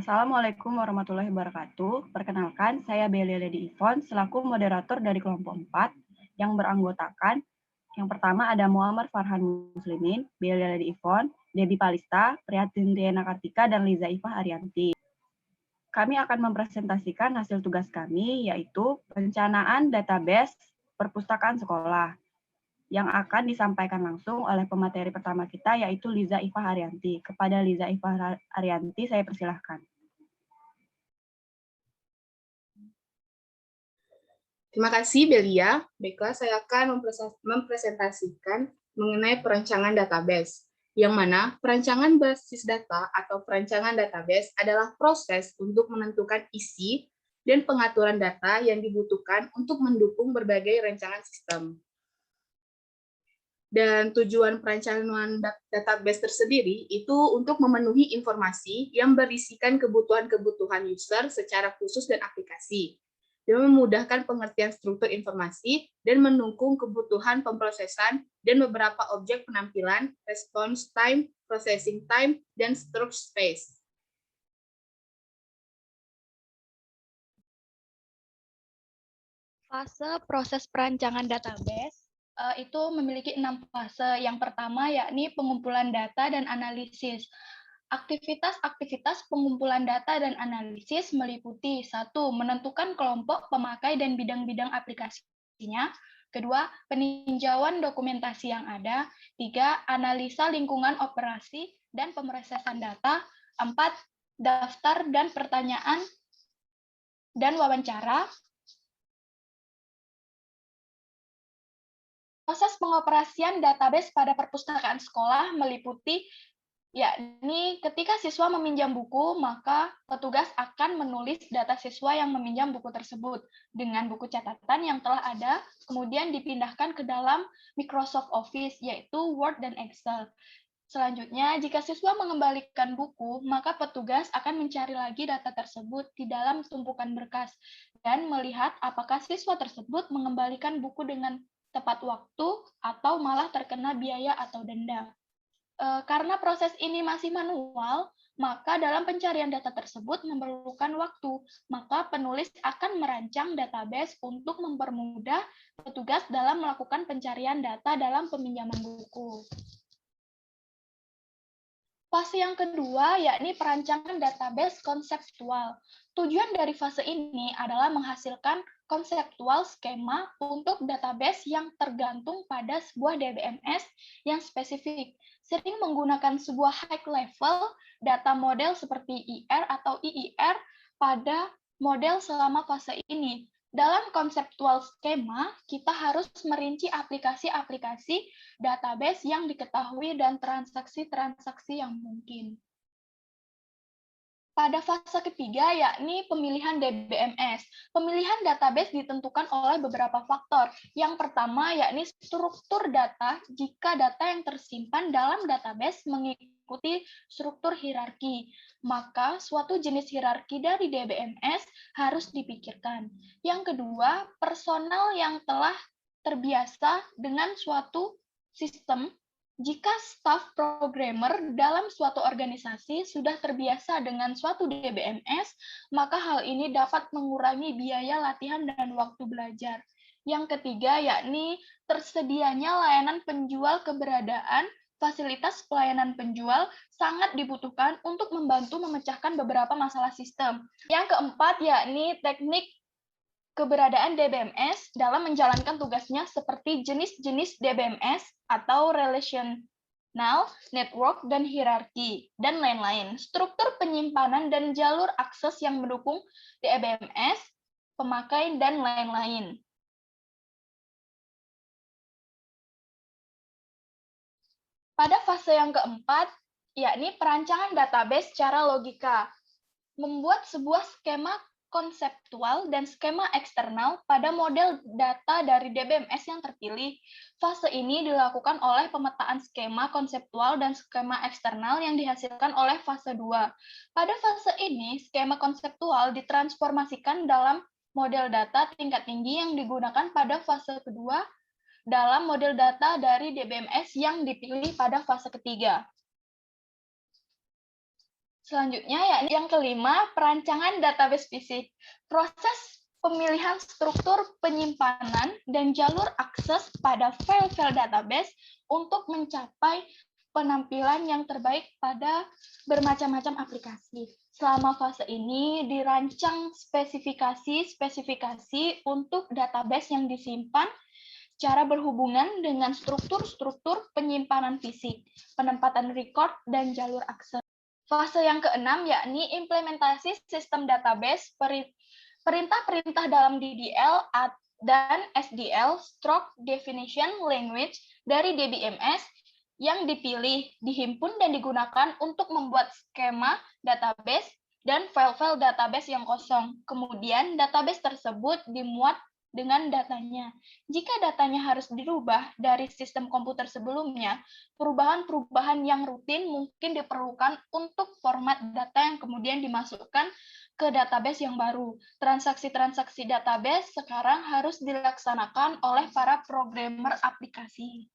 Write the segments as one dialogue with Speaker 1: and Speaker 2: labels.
Speaker 1: Assalamualaikum warahmatullahi wabarakatuh. Perkenalkan, saya Belia Lady Ivon selaku moderator dari kelompok 4 yang beranggotakan yang pertama ada Muhammad Farhan Muslimin, Belia Lady Ivon, Debbie Palista, Prihatin Diana Kartika, dan Liza Ifah Arianti. Kami akan mempresentasikan hasil tugas kami, yaitu perencanaan database perpustakaan sekolah yang akan disampaikan langsung oleh pemateri pertama kita, yaitu Liza Ifah Arianti. Kepada Liza Ifah Arianti, saya persilahkan.
Speaker 2: Terima kasih, Belia. Baiklah, saya akan mempresentasikan mengenai perancangan database, yang mana perancangan basis data atau perancangan database adalah proses untuk menentukan isi dan pengaturan data yang dibutuhkan untuk mendukung berbagai rancangan sistem. Dan tujuan perancangan database tersendiri itu untuk memenuhi informasi yang berisikan kebutuhan-kebutuhan user secara khusus dan aplikasi, dan memudahkan pengertian struktur informasi dan mendukung kebutuhan pemrosesan dan beberapa objek penampilan, response time, processing time, dan storage space.
Speaker 3: Fase proses perancangan database itu memiliki 6 fase. Yang pertama yakni pengumpulan data dan analisis. Aktivitas-aktivitas pengumpulan data dan analisis meliputi 1. Menentukan kelompok pemakai dan bidang-bidang aplikasinya. 2. Peninjauan dokumentasi yang ada. 3. Analisa lingkungan operasi dan pemrosesan data. 4. Daftar dan pertanyaan dan wawancara. Proses pengoperasian database pada perpustakaan sekolah meliputi yakni ketika siswa meminjam buku, maka petugas akan menulis data siswa yang meminjam buku tersebut dengan buku catatan yang telah ada, kemudian dipindahkan ke dalam Microsoft Office, yaitu Word dan Excel. Selanjutnya, jika siswa mengembalikan buku, maka petugas akan mencari lagi data tersebut di dalam tumpukan berkas dan melihat apakah siswa tersebut mengembalikan buku dengan tepat waktu atau malah terkena biaya atau denda. Karena proses ini masih manual, maka dalam pencarian data tersebut memerlukan waktu. Maka penulis akan merancang database untuk mempermudah petugas dalam melakukan pencarian data dalam peminjaman buku. Fase yang kedua yakni perancangan database konseptual. Tujuan dari fase ini adalah menghasilkan konseptual skema untuk database yang tergantung pada sebuah DBMS yang spesifik, sering menggunakan sebuah high level data model seperti IR atau IIR pada model selama fase ini. Dalam konseptual skema, kita harus merinci aplikasi-aplikasi database yang diketahui dan transaksi-transaksi yang mungkin. Pada fase ketiga, yakni pemilihan DBMS. Pemilihan database ditentukan oleh beberapa faktor. Yang pertama, yakni struktur data jika data yang tersimpan dalam database mengikuti struktur hierarki. Maka, suatu jenis hierarki dari DBMS harus dipikirkan. Yang kedua, personal yang telah terbiasa dengan suatu sistem. Jika staf programmer dalam suatu organisasi sudah terbiasa dengan suatu DBMS, maka hal ini dapat mengurangi biaya latihan dan waktu belajar. Yang ketiga, yakni tersedianya layanan penjual keberadaan fasilitas pelayanan penjual sangat dibutuhkan untuk membantu memecahkan beberapa masalah sistem. Yang keempat, yakni teknik keberadaan DBMS dalam menjalankan tugasnya seperti jenis-jenis DBMS atau relational, network, dan hierarki, dan lain-lain. Struktur penyimpanan dan jalur akses yang mendukung DBMS, pemakai, dan lain-lain. Pada fase yang keempat, yakni perancangan database secara logika. Membuat sebuah skema konseptual dan skema eksternal pada model data dari DBMS yang terpilih. Fase ini dilakukan oleh pemetaan skema konseptual dan skema eksternal yang dihasilkan oleh fase 2. Pada fase ini, skema konseptual ditransformasikan dalam model data tingkat tinggi yang digunakan pada fase kedua dalam model data dari DBMS yang dipilih pada fase ketiga. Selanjutnya ya yang kelima, perancangan database fisik. Proses pemilihan struktur penyimpanan dan jalur akses pada file-file database untuk mencapai penampilan yang terbaik pada bermacam-macam aplikasi. Selama fase ini dirancang spesifikasi untuk database yang disimpan, cara berhubungan dengan struktur-struktur penyimpanan fisik, penempatan record, dan jalur akses. Fase yang keenam yakni implementasi sistem database, perintah-perintah dalam DDL dan SDL, Stroke Definition Language dari DBMS yang dipilih, dihimpun dan digunakan untuk membuat skema database dan file-file database yang kosong. Kemudian database tersebut dimuat dengan datanya. Jika datanya harus dirubah dari sistem komputer sebelumnya, perubahan-perubahan yang rutin mungkin diperlukan untuk format data yang kemudian dimasukkan ke database yang baru. Transaksi-transaksi database sekarang harus dilaksanakan oleh para programmer aplikasi.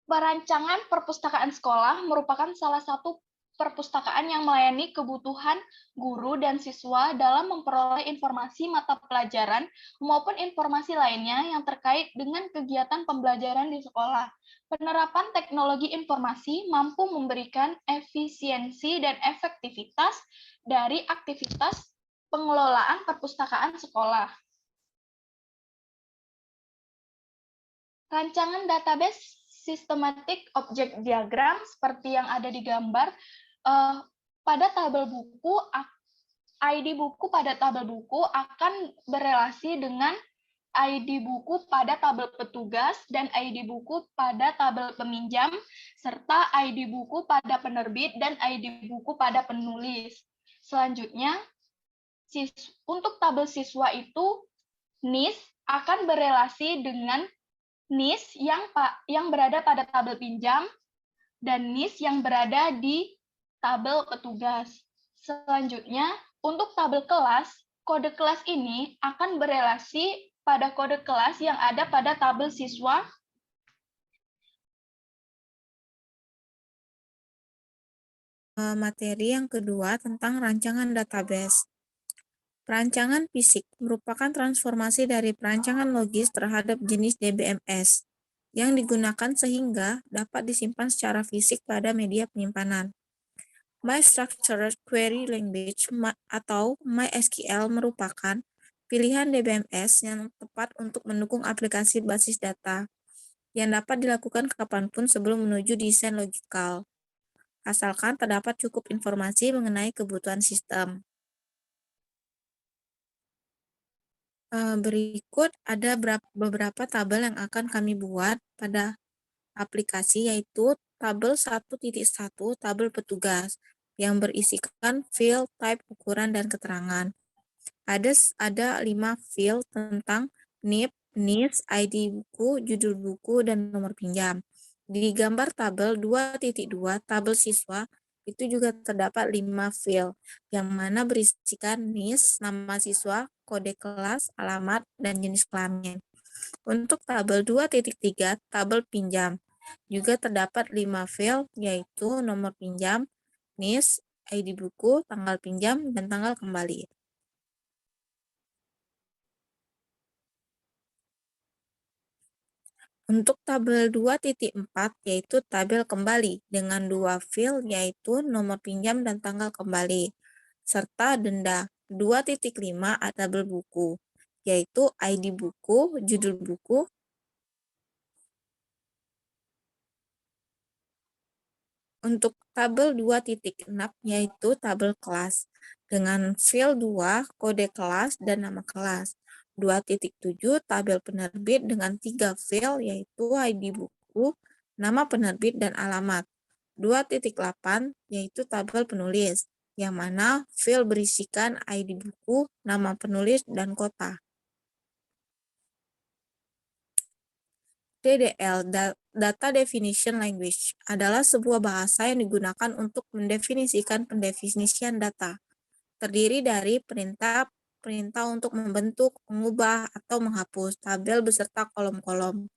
Speaker 3: Perancangan perpustakaan sekolah merupakan salah satu perpustakaan yang melayani kebutuhan guru dan siswa dalam memperoleh informasi mata pelajaran maupun informasi lainnya yang terkait dengan kegiatan pembelajaran di sekolah. Penerapan teknologi informasi mampu memberikan efisiensi dan efektivitas dari aktivitas pengelolaan perpustakaan sekolah. Rancangan database systematic object diagram seperti yang ada di gambar pada tabel buku, ID buku pada tabel buku akan berelasi dengan ID buku pada tabel petugas dan ID buku pada tabel peminjam, serta ID buku pada penerbit dan ID buku pada penulis. Selanjutnya, untuk tabel siswa itu, NIS akan berelasi dengan NIS yang berada pada tabel pinjam dan NIS yang berada di tabel petugas. Selanjutnya, untuk tabel kelas, kode kelas ini akan berelasi pada kode kelas yang ada pada tabel siswa.
Speaker 4: Materi yang kedua tentang rancangan database. Perancangan fisik merupakan transformasi dari perancangan logis terhadap jenis DBMS yang digunakan sehingga dapat disimpan secara fisik pada media penyimpanan. MyStructured Query Language atau MySQL merupakan pilihan DBMS yang tepat untuk mendukung aplikasi basis data yang dapat dilakukan kapanpun sebelum menuju desain logikal, asalkan terdapat cukup informasi mengenai kebutuhan sistem. Berikut ada beberapa tabel yang akan kami buat pada aplikasi, yaitu tabel 1.1 tabel petugas yang berisikan field, type, ukuran, dan keterangan. Ada 5 field tentang NIP, NIS, ID buku, judul buku, dan nomor pinjam. Di gambar tabel 2.2 tabel siswa itu juga terdapat 5 field, yang mana berisikan NIS, nama siswa, kode kelas, alamat, dan jenis kelamin. Untuk tabel 2.3 tabel pinjam, juga terdapat 5 field, yaitu nomor pinjam, NIS, ID buku, tanggal pinjam, dan tanggal kembali. Untuk tabel 2.4 yaitu tabel kembali dengan 2 field, yaitu nomor pinjam dan tanggal kembali, serta denda. 2.5 tabel buku, yaitu ID buku, judul buku, untuk tabel 2.6 yaitu tabel kelas dengan field 2, kode kelas, dan nama kelas. 2.7 tabel penerbit dengan 3 field yaitu ID buku, nama penerbit, dan alamat. 2.8 yaitu tabel penulis, yang mana field berisikan ID buku, nama penulis, dan kota. DDL, Data Definition Language, adalah sebuah bahasa yang digunakan untuk mendefinisikan pendefinisian data. Terdiri dari perintah untuk membentuk, mengubah, atau menghapus tabel beserta kolom-kolom.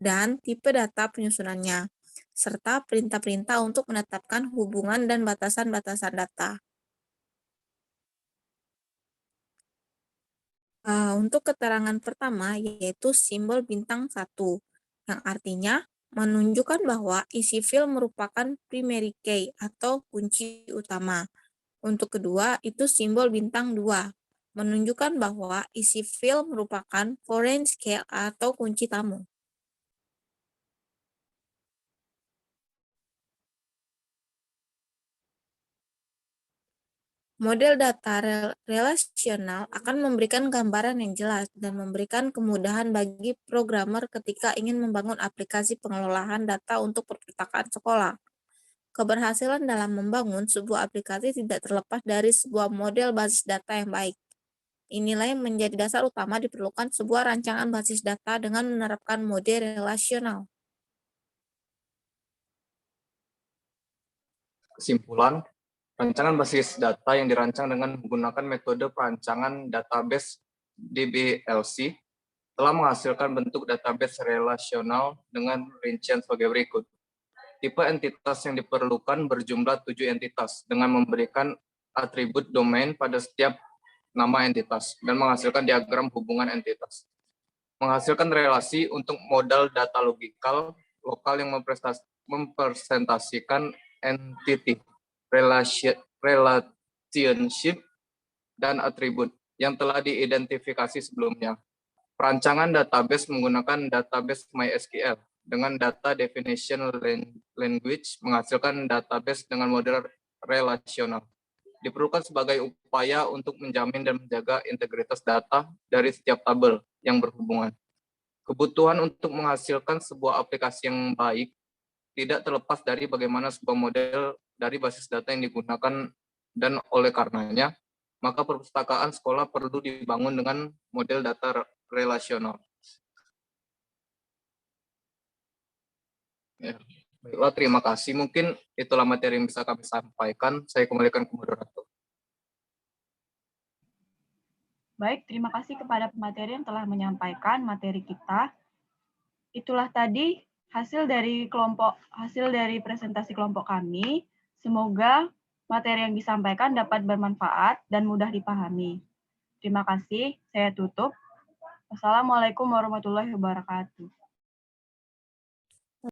Speaker 4: dan tipe data penyusunannya, serta perintah-perintah untuk menetapkan hubungan dan batasan-batasan data. Untuk keterangan pertama yaitu simbol bintang 1, yang artinya menunjukkan bahwa isi file merupakan primary key atau kunci utama. Untuk kedua, itu simbol bintang 2, menunjukkan bahwa isi file merupakan foreign key atau kunci tamu. Model data relasional akan memberikan gambaran yang jelas dan memberikan kemudahan bagi programmer ketika ingin membangun aplikasi pengelolaan data untuk perpustakaan sekolah. Keberhasilan dalam membangun sebuah aplikasi tidak terlepas dari sebuah model basis data yang baik. Inilah yang menjadi dasar utama diperlukan sebuah rancangan basis data dengan menerapkan model relasional.
Speaker 5: Kesimpulan, rancangan basis data yang dirancang dengan menggunakan metode perancangan database DBLC telah menghasilkan bentuk database relasional dengan rincian sebagai berikut. Tipe entitas yang diperlukan berjumlah 7 entitas dengan memberikan atribut domain pada setiap nama entitas dan menghasilkan diagram hubungan entitas. Menghasilkan relasi untuk modal data logikal lokal yang mempresentasikan entity, relationship, dan atribut yang telah diidentifikasi sebelumnya. Perancangan database menggunakan database MySQL dengan data definition language menghasilkan database dengan model relasional. Diperlukan sebagai upaya untuk menjamin dan menjaga integritas data dari setiap tabel yang berhubungan. Kebutuhan untuk menghasilkan sebuah aplikasi yang baik tidak terlepas dari bagaimana sebuah model dari basis data yang digunakan, dan oleh karenanya, maka perpustakaan sekolah perlu dibangun dengan model data relasional. Ya, baiklah, terima kasih. Mungkin itulah materi yang bisa kami sampaikan. Saya kembalikan ke moderator.
Speaker 1: Baik, terima kasih kepada pemateri yang telah menyampaikan materi kita. Itulah tadi hasil dari presentasi kelompok kami. Semoga materi yang disampaikan dapat bermanfaat dan mudah dipahami. Terima kasih, saya tutup. Wassalamualaikum warahmatullahi wabarakatuh.